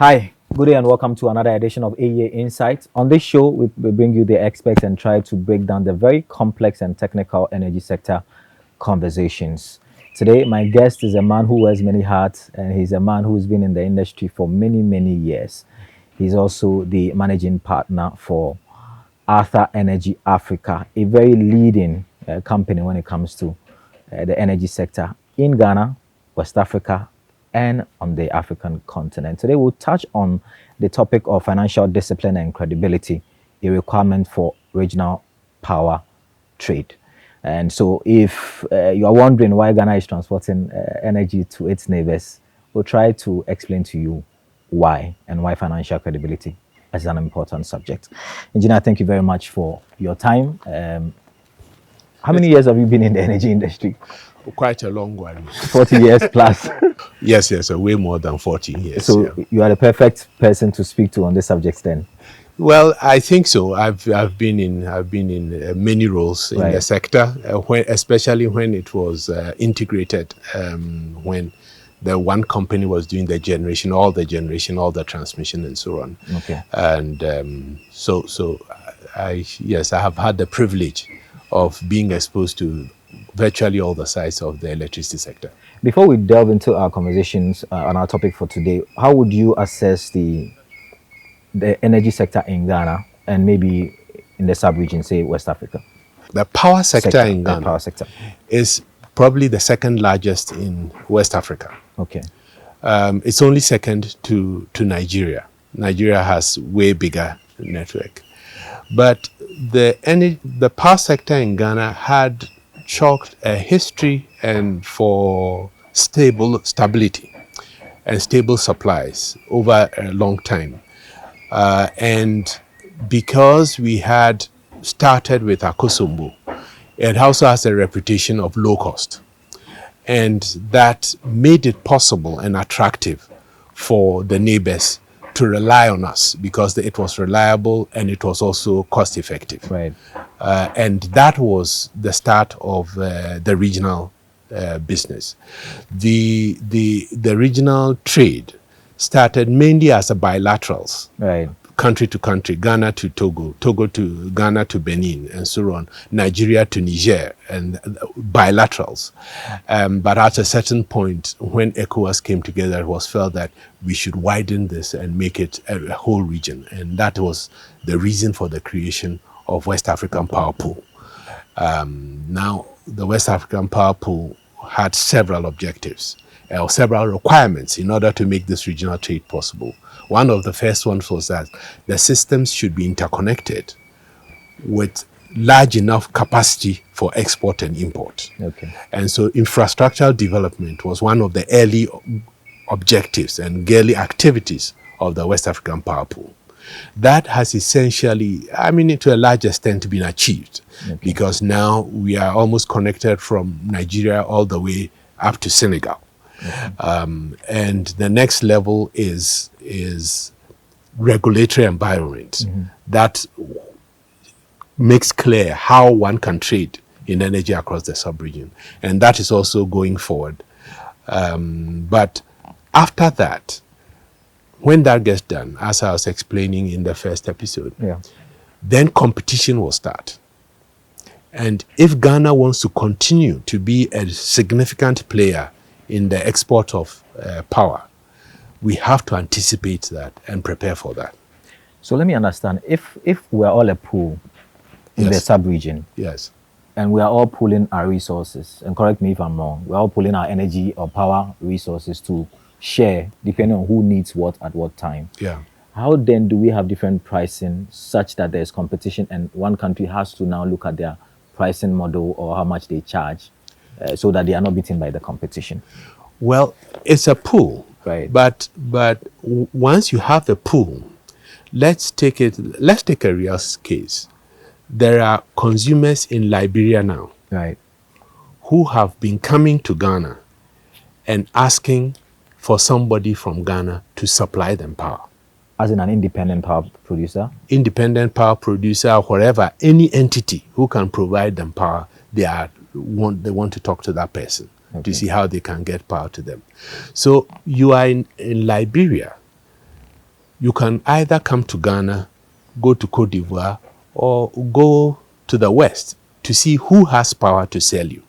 Hi, good day and welcome to another edition of AEA Insights. On this show, we bring you the experts and try to break down the very complex and technical energy sector conversations. Today, my guest is a man who wears many hats and he's a man who's been in the industry for many, many years. He's also the managing partner for Arthur Energy Africa, a very leading company when it comes to the energy sector in Ghana, West Africa, and on the African continent. Today, we'll touch on the topic of financial discipline and credibility, a requirement for regional power trade. And so, if you are wondering why Ghana is transporting energy to its neighbors, we'll try to explain to you why and why financial credibility is an important subject. Engineer, thank you very much for your time. How many years have you been in the energy industry? Quite a long one. 40 years plus. Yes, way more than 40 years. So you are the perfect person to speak to on this subject then. Well, I think so. I've been in many roles in the sector, especially when it was integrated, when the one company was doing the generation, all the transmission, and so on. Okay. And so I have had the privilege of being exposed to virtually all the sides of the electricity sector. Before we delve into our conversations on our topic for today, how would you assess the energy sector in Ghana and maybe in the sub-region, say West Africa? The power sector in Ghana power sector is probably the second largest in West Africa. Okay. It's only second to Nigeria. Nigeria has way bigger network. But the power sector in Ghana had chalked a history and for stability and stable supplies over a long time. And because we had started with Akosombo, it also has a reputation of low cost. And that made it possible and attractive for the neighbors to rely on us because it was reliable and it was also cost effective. Right. And that was the start of the regional business. The regional trade started mainly as a bilaterals. Right. Country to country, Ghana to Togo, Togo to Ghana to Benin, and so on, Nigeria to Niger, and bilaterals. But at a certain point, when ECOWAS came together, it was felt that we should widen this and make it a whole region. And that was the reason for the creation of West African Power Pool. Now, the West African Power Pool had several objectives, or several requirements in order to make this regional trade possible. One of the first ones was that the systems should be interconnected with large enough capacity for export and import. Okay. And so infrastructural development was one of the early objectives and early activities of the West African Power Pool. That has essentially, to a large extent, been achieved. Okay. Because now we are almost connected from Nigeria all the way up to Senegal. Okay. And the next level is regulatory environment that makes clear how one can trade in energy across the sub-region. And that is also going forward. But after that, when that gets done, as I was explaining in the first episode, then competition will start. And if Ghana wants to continue to be a significant player in the export of power, we have to anticipate that and prepare for that. So let me understand, if we're all a pool in the sub-region, and we are all pooling our resources, and correct me if I'm wrong, we're all pooling our energy or power resources to share depending on who needs what at what time. How then do we have different pricing such that there's competition and one country has to now look at their pricing model or how much they charge so that they are not beaten by the competition? Well, it's a pool. Right. But once you have the pool, let's take a real case. There are consumers in Liberia now, right, who have been coming to Ghana and asking for somebody from Ghana to supply them power. As in an independent power producer? Independent power producer, wherever, any entity who can provide them power, they want to talk to that person to see how they can get power to them. So you are in Liberia, you can either come to Ghana, go to Cote d'Ivoire, or go to the West to see who has power to sell you.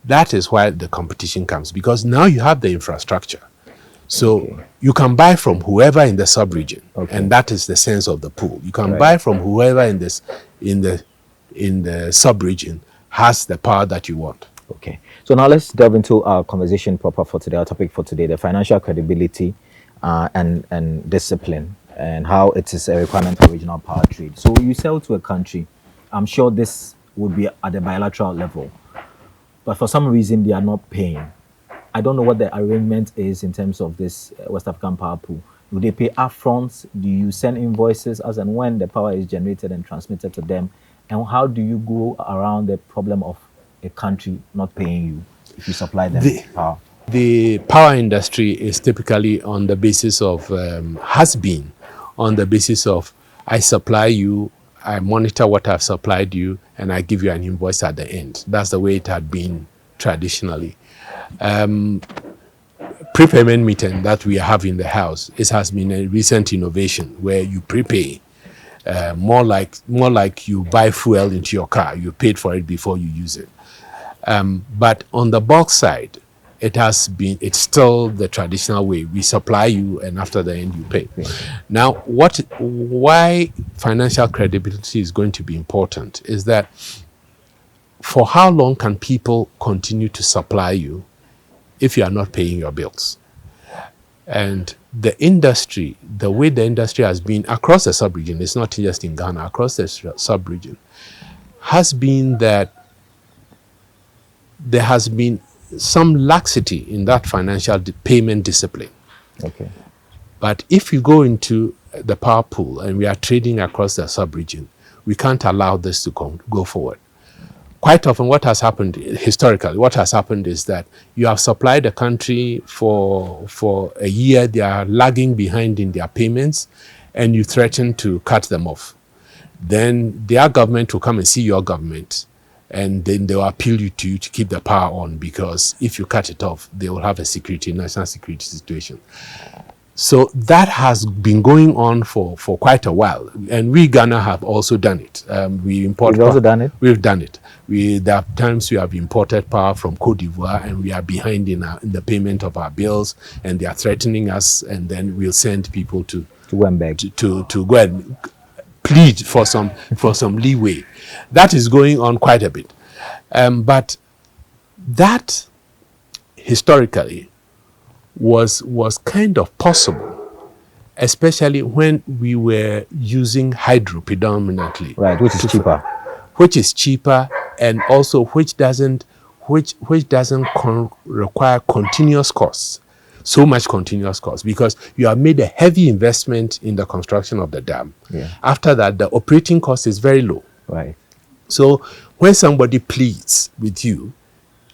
That is why the competition comes, because now you have the infrastructure. So you can buy from whoever in the sub-region, and that is the sense of the pool. You can buy from whoever in the sub-region has the power that you want. Okay. So now let's delve into our conversation proper for today, our topic for today, the financial credibility and discipline, and how it is a requirement for regional power trade. So you sell to a country, I'm sure this would be at the bilateral level, but for some reason they are not paying. I don't know what the arrangement is in terms of this West African power pool. Do they pay upfront? Do you send invoices as and when the power is generated and transmitted to them? And how do you go around the problem of a country not paying you if you supply them power? The power industry is typically on the basis of, has been on the basis of, I supply you, I monitor what I've supplied you, and I give you an invoice at the end. That's the way it had been traditionally. Prepayment meter that we have in the house, it has been a recent innovation where you prepay, more like you buy fuel into your car. You paid for it before you use it. But on the bulk side, it's still the traditional way. We supply you, and after the end you pay. Now, why financial credibility is going to be important is that for how long can people continue to supply you if you are not paying your bills? And the industry, the way the industry has been across the sub-region, it's not just in Ghana, across the sub-region, has been that there has been some laxity in that financial payment discipline. Okay. But if you go into the power pool and we are trading across the sub-region, we can't allow this to go forward. Quite often what has happened historically, what has happened is that you have supplied a country for a year, they are lagging behind in their payments, and you threaten to cut them off. Then their government will come and see your government, and then they will appeal you to keep the power on, because if you cut it off, they will have a national security situation. So that has been going on for quite a while, and we Ghana have also done it. We've also done it? We've done it. There are times we have imported power from Cote d'Ivoire, and we are behind in the payment of our bills, and they are threatening us, and then we'll send people to go and beg, to go and plead for some leeway. That is going on quite a bit, but that historically was kind of possible, especially when we were using hydro predominantly. Right, which is cheaper. And also which doesn't require continuous costs, so much continuous costs, because you have made a heavy investment in the construction of the dam. Yeah. After that, the operating cost is very low. Right. So when somebody pleads with you,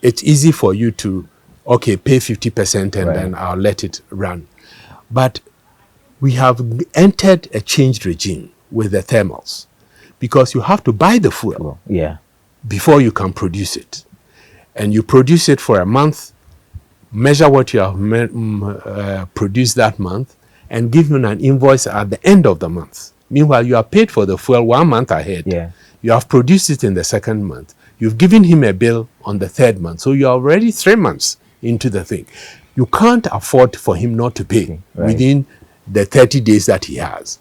it's easy for you to, okay, pay 50% and then I'll let it run. But we have entered a changed regime with the thermals, because you have to buy the fuel before you can produce it. And you produce it for a month, measure what you have produced that month, and give him an invoice at the end of the month. Meanwhile, you are paid for the fuel 1 month ahead. Yeah. You have produced it in the second month. You've given him a bill on the third month. So you're already 3 months into the thing. You can't afford for him not to pay within the 30 days that he has.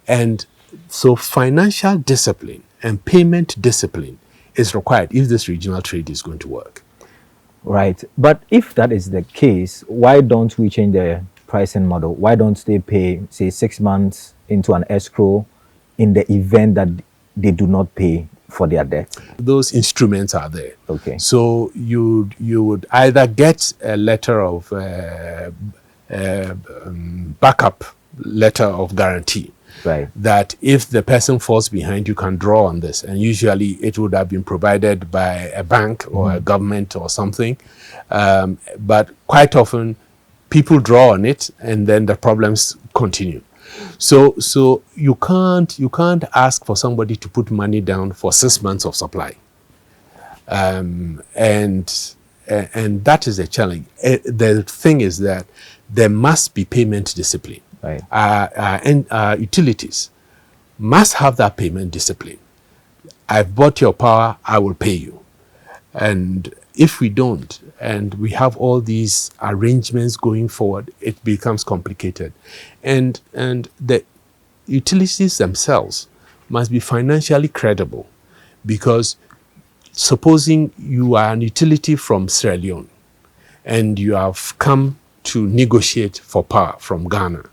And so financial discipline and payment discipline is required if this regional trade is going to work. Right. But if that is the case, why don't we change the pricing model? Why don't they pay, say, 6 months into an escrow in the event that they do not pay for their debt? Those instruments are there. Okay. So you would either get a letter of backup letter of guarantee. Right. That if the person falls behind, you can draw on this. And usually it would have been provided by a bank or a government or something. But quite often people draw on it and then the problems continue. So you can't ask for somebody to put money down for 6 months of supply. And that is a challenge. The thing is that there must be payment discipline. Right. Our utilities must have that payment discipline. I've bought your power, I will pay you. And if we don't, and we have all these arrangements going forward, it becomes complicated. And the utilities themselves must be financially credible, because supposing you are an utility from Sierra Leone and you have come to negotiate for power from Ghana,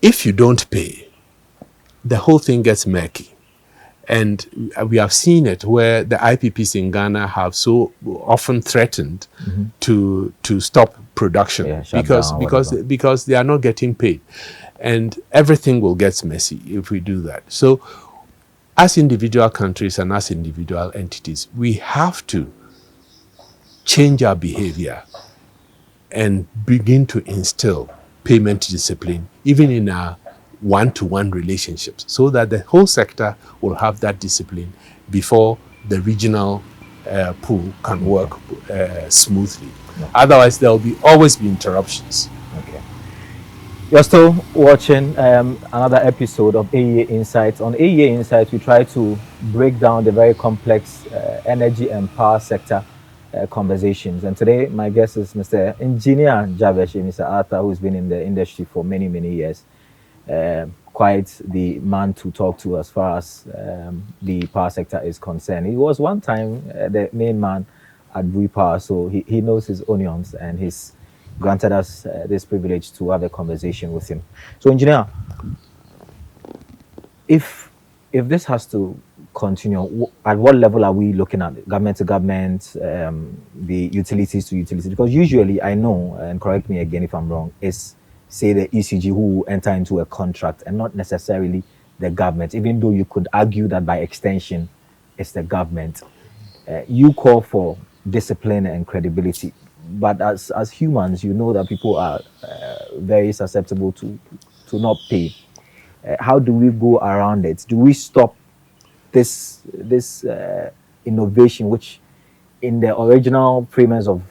if you don't pay, the whole thing gets murky. And we have seen it where the IPPs in Ghana have so often threatened to stop production, because they are not getting paid, and everything will get messy if we do that. So, as individual countries and as individual entities, we have to change our behavior and begin to instill payment discipline, even in our one-to-one relationships, so that the whole sector will have that discipline before the regional pool can work smoothly. Yeah. Otherwise, there will always be interruptions. Okay. You're still watching another episode of AEA Insights. On AEA Insights, we try to break down the very complex energy and power sector conversations. And today, my guest is Mr. Engineer Jabesh Amissah-Arthur, who's been in the industry for many, many years. Quite the man to talk to as far as the power sector is concerned. He was one time the main man at Bree Power, so he knows his onions, and he's granted us this privilege to have a conversation with him. So, engineer, if this has to continue, at what level are we looking at? Government to government, the utilities to utilities? Because usually, I know, and correct me again if I'm wrong, is say the ECG who will enter into a contract and not necessarily the government, even though you could argue that by extension it's the government. You call for discipline and credibility, but as humans, you know that people are very susceptible to not pay. How do we go around it? Do we stop this innovation, which in the original premise of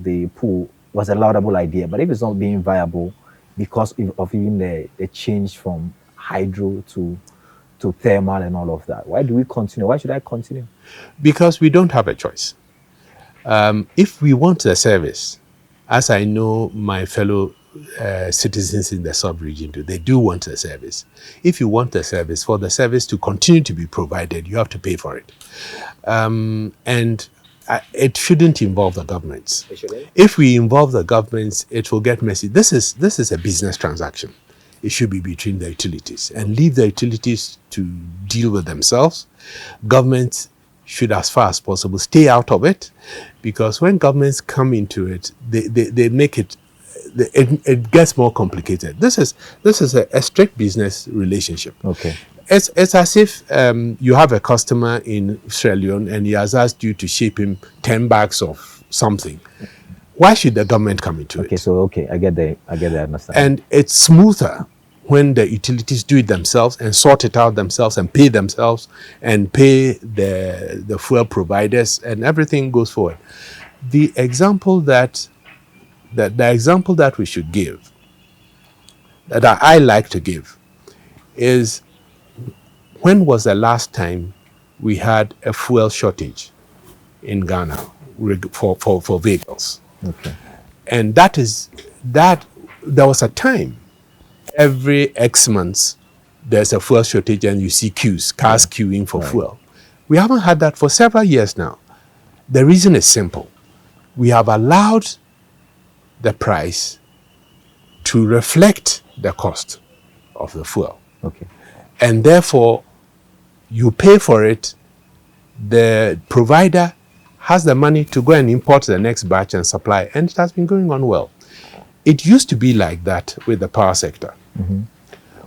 the pool was a laudable idea, but if it's not being viable because of even the change from hydro to thermal and all of that, why do we continue? Why should I continue? Because we don't have a choice. If we want the service, as I know my fellow citizens in the sub-region do, they do want the service. If you want the service, for the service to continue to be provided, you have to pay for it. And it shouldn't involve the governments. If we involve the governments, it will get messy. This is a business transaction. It should be between the utilities, and leave the utilities to deal with themselves. Governments should, as far as possible, stay out of it, because when governments come into it, they make it gets more complicated. This is a strict business relationship. Okay. It's as if you have a customer in Sierra Leone and he has asked you to ship him 10 bags of something. Why should the government come into it? I get the understanding. And it's smoother when the utilities do it themselves and sort it out themselves and pay themselves and pay the fuel providers, and everything goes forward. The example that we should give, that I like to give, is, when was the last time we had a fuel shortage in Ghana for vehicles? Okay. And there was a time, every X months, there's a fuel shortage and you see cars queuing for fuel. We haven't had that for several years now. The reason is simple. We have allowed the price to reflect the cost of the fuel. Okay. And therefore, you pay for it, the provider has the money to go and import the next batch and supply, and it has been going on well. It used to be like that with the power sector. Mm-hmm.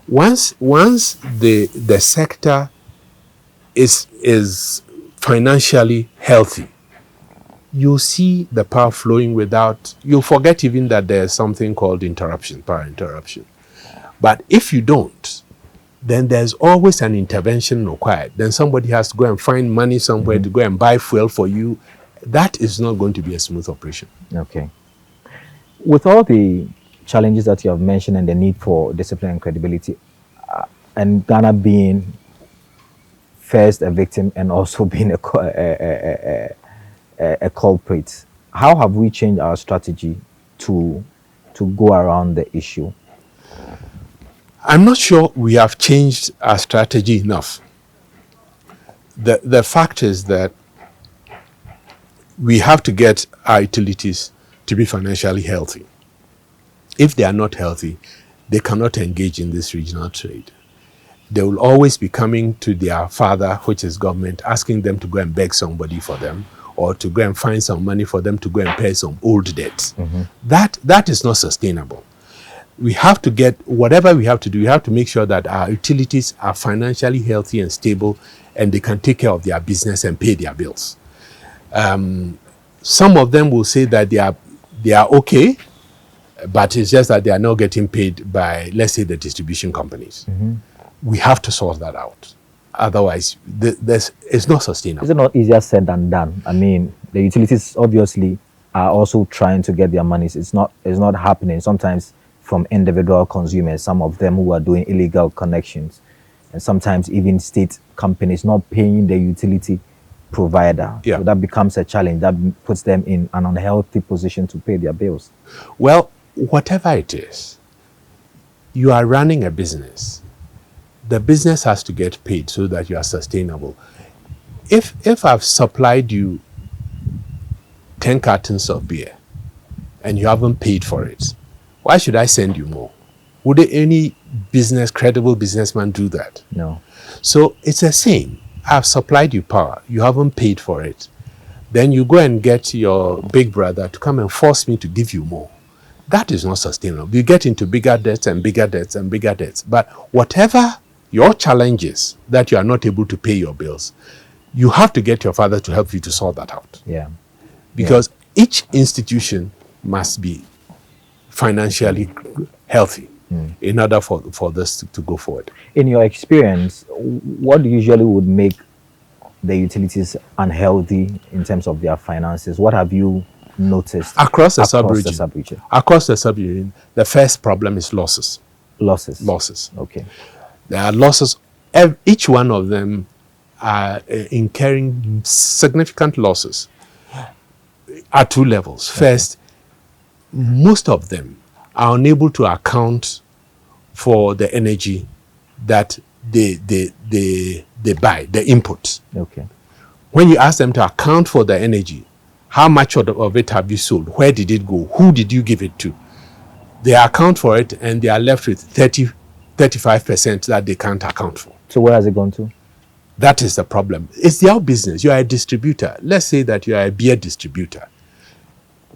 Once the sector is financially healthy, you'll see the power flowing without, you'll forget even that there's something called power interruption. But if you don't, then there's always an intervention required. Then somebody has to go and find money somewhere to go and buy fuel for you. That is not going to be a smooth operation. Okay. With all the challenges that you have mentioned and the need for discipline and credibility, and Ghana being first a victim and also being a culprit, how have we changed our strategy to go around the issue? I'm not sure we have changed our strategy enough. The fact is that we have to get our utilities to be financially healthy. If they are not healthy, they cannot engage in this regional trade. They will always be coming to their father, which is government, asking them to go and beg somebody for them, or to go and find some money for them to go and pay some old debts. That is not sustainable. We have to get whatever we have to do. We have to make sure that our utilities are financially healthy and stable, and they can take care of their business and pay their bills. Some of them will say that they are okay, but it's just that they are not getting paid by, let's say, the distribution companies. We have to sort that out. Otherwise, it's not sustainable. Is it not easier said than done? I mean, the utilities obviously are also trying to get their monies. It's not happening. Sometimes from individual consumers, some of them who are doing illegal connections, and sometimes even state companies not paying the utility provider. Yeah. So that becomes a challenge. That puts them in an unhealthy position to pay their bills. Well, whatever it is, you are running a business. The business has to get paid so that you are sustainable. If I've supplied you 10 cartons of beer and you haven't paid for it, why should I send you more? Would any credible businessman do that? No. So it's the same. I've supplied you power. You haven't paid for it. Then you go and get your big brother to come and force me to give you more. That is not sustainable. You get into bigger debts and bigger debts and bigger debts. But whatever your challenge is that you are not able to pay your bills, you have to get your father to help you to sort that out. Yeah. Because each institution must be financially healthy in order for this to go forward. In your experience, what usually would make the utilities unhealthy in terms of their finances? What have you noticed Across the sub-region? Across the sub-region, the first problem is losses. Losses. Okay. There are losses. Each one of them are incurring significant losses at two levels. First, most of them are unable to account for the energy that they buy, the inputs. Okay. When you ask them to account for the energy, how much of it have you sold? Where did it go? Who did you give it to? They account for it and they are left with 35% that they can't account for. So where has it gone to? That is the problem. It's their business. You are a distributor. Let's say that you are a beer distributor.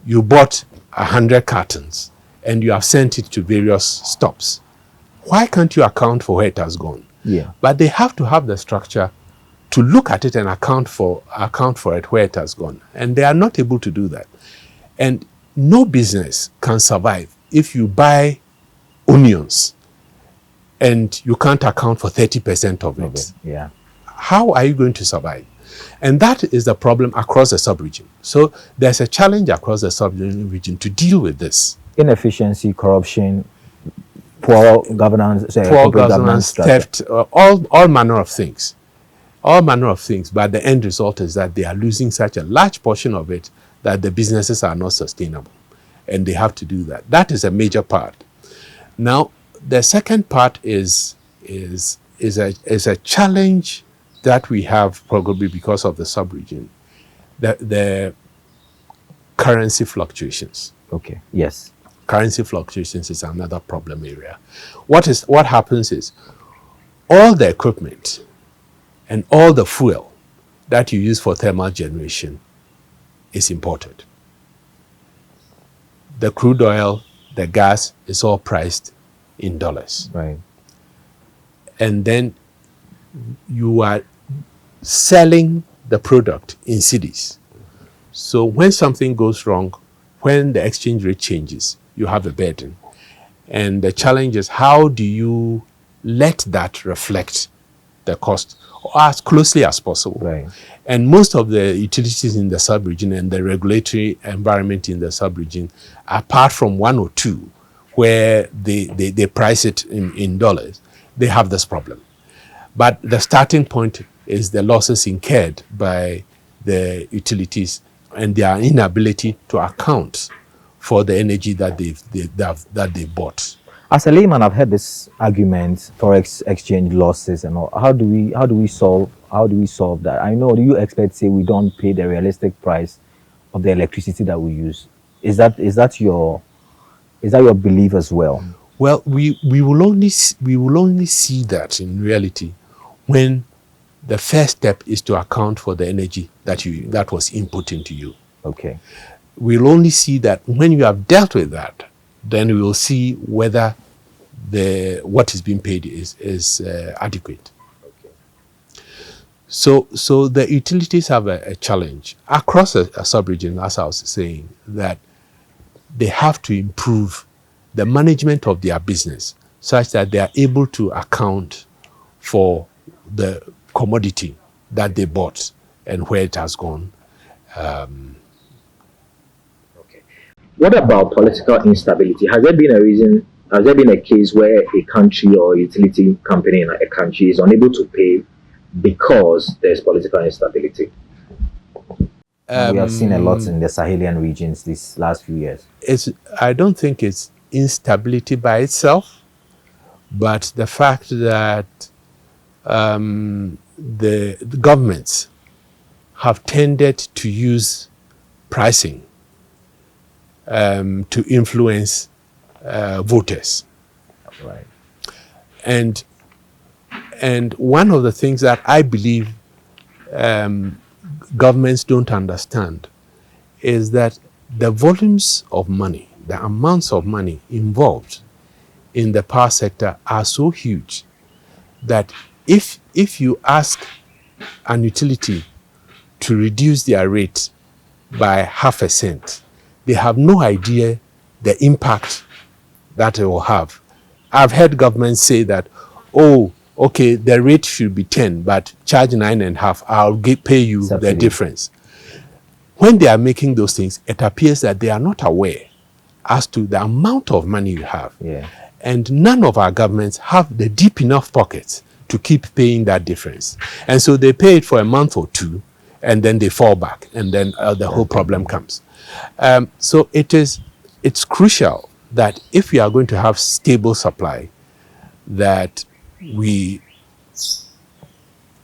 You bought 100 cartons and you have sent it to various stops. Why can't you account for where it has gone? Yeah. But they have to have the structure to look at it and account for it where it has gone. And they are not able to do that. And no business can survive if you buy onions and you can't account for 30% of it. Okay. Yeah. How are you going to survive? And that is the problem across the sub-region. So there's a challenge across the sub-region to deal with this. Inefficiency, corruption, poor governance, theft, all manner of things. All manner of things. But the end result is that they are losing such a large portion of it that the businesses are not sustainable. And they have to do that. That is a major part. Now, the second part is a challenge that we have probably because of the sub-region, the currency fluctuations. Okay. Yes. Currency fluctuations is another problem area. What happens is all the equipment and all the fuel that you use for thermal generation is imported. The crude oil, the gas is all priced in dollars. Right. And then you are selling the product in cedis. So when something goes wrong, when the exchange rate changes, you have a burden. And the challenge is, how do you let that reflect the cost as closely as possible? Right. And most of the utilities in the sub-region and the regulatory environment in the sub-region, apart from one or two, where they price it in dollars, they have this problem. But the starting point is the losses incurred by the utilities and their inability to account for the energy that they bought. As a layman, I've heard this argument: forex exchange losses and all. How do we solve that? I know you experts say we don't pay the realistic price of the electricity that we use. Is that your belief as well? Well, we will only see that in reality when the first step is to account for the energy that was input into you. Okay. We'll only see that when you have dealt with that, then we will see whether what is being paid is adequate. Okay. So the utilities have a challenge across a sub-region, as I was saying, that they have to improve the management of their business such that they are able to account for the commodity that they bought and where it has gone. Okay. What about political instability? Has there been a case where a country or a utility company in a country is unable to pay because there's political instability? We have seen a lot in the Sahelian regions these last few years. I don't think it's instability by itself, but the fact that the governments have tended to use pricing to influence voters. Right. And one of the things that I believe governments don't understand is that the volumes of money, the amounts of money involved in the power sector are so huge that if you ask an utility to reduce their rate by 0.5 cent, they have no idea the impact that it will have. I've heard governments say that, oh, okay, the rate should be 10, but charge 9.5, I'll pay you subsidy. The difference. When they are making those things, it appears that they are not aware as to the amount of money you have. Yeah. And none of our governments have the deep enough pockets to keep paying that difference. And so they pay it for a month or two, and then they fall back, and then the whole problem comes. So it's crucial that if we are going to have stable supply, that we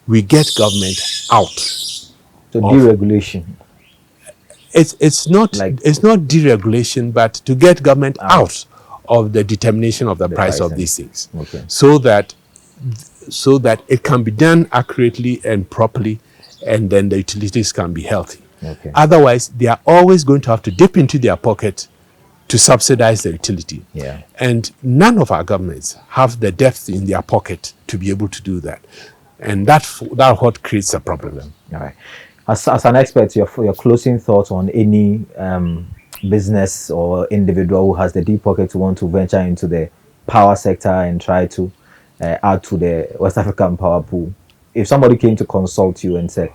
get government out. So deregulation. It's not deregulation, but to get government out of the determination of the price of these things. Okay. So that it can be done accurately and properly, and then the utilities can be healthy. Okay. Otherwise, they are always going to have to dip into their pocket to subsidize the utility. Yeah. And none of our governments have the depth in their pocket to be able to do that. And that's what creates a problem. All right. As an expert, your closing thoughts on any business or individual who has the deep pocket to want to venture into the power sector and try to add to the West African power pool. If somebody came to consult you and said,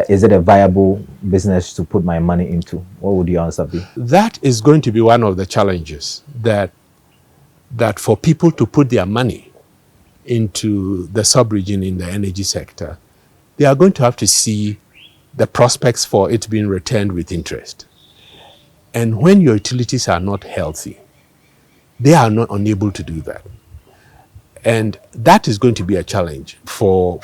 is it a viable business to put my money into? What would your answer be? That is going to be one of the challenges, that for people to put their money into the sub-region in the energy sector, they are going to have to see the prospects for it being returned with interest. And when your utilities are not healthy, they are not unable to do that. And that is going to be a challenge for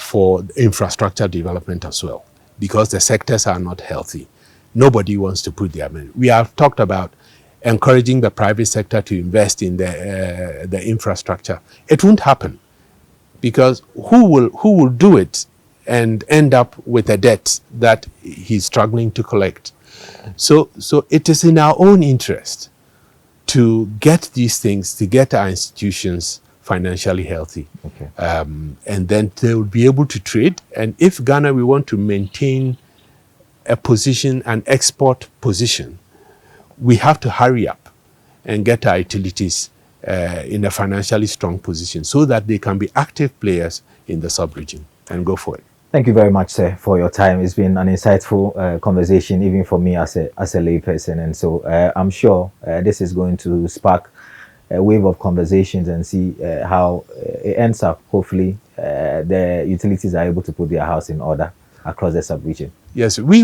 infrastructure development as well, because the sectors are not healthy. Nobody wants to put their money. We have talked about encouraging the private sector to invest in the infrastructure. It won't happen, because who will do it and end up with a debt that he's struggling to collect? So it is in our own interest to get these things, to get our institutions financially healthy. Okay. And then they will be able to trade. And if Ghana, we want to maintain a position, an export position, we have to hurry up and get our utilities in a financially strong position so that they can be active players in the sub-region and go for it. Thank you very much, sir, for your time. It's been an insightful conversation, even for me as a layperson. And so I'm sure this is going to spark a wave of conversations and see how it ends up. Hopefully, the utilities are able to put their house in order across the sub-region. Yes, we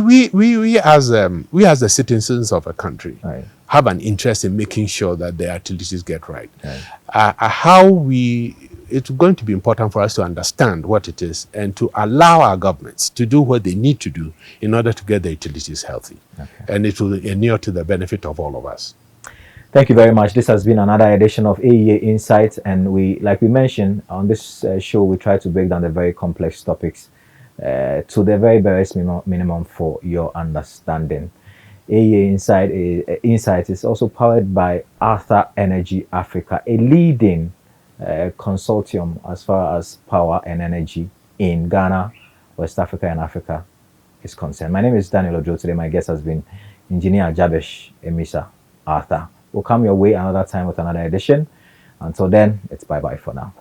as the citizens of a country Right. have an interest in making sure that the utilities get right. Right. It's going to be important for us to understand what it is and to allow our governments to do what they need to do in order to get the utilities healthy. Okay. And it will inure to the benefit of all of us. Thank you very much. This has been another edition of AEA Insights, and like we mentioned on this show, we try to break down the very complex topics to the very barest minimum for your understanding. AEA Insights is also powered by Arthur Energy Africa, a leading consortium as far as power and energy in Ghana, West Africa, and Africa is concerned. My name is Daniel Ojo. Today, my guest has been Engineer Jabesh Amissah-Arthur. We'll come your way another time with another edition. Until then, it's bye-bye for now.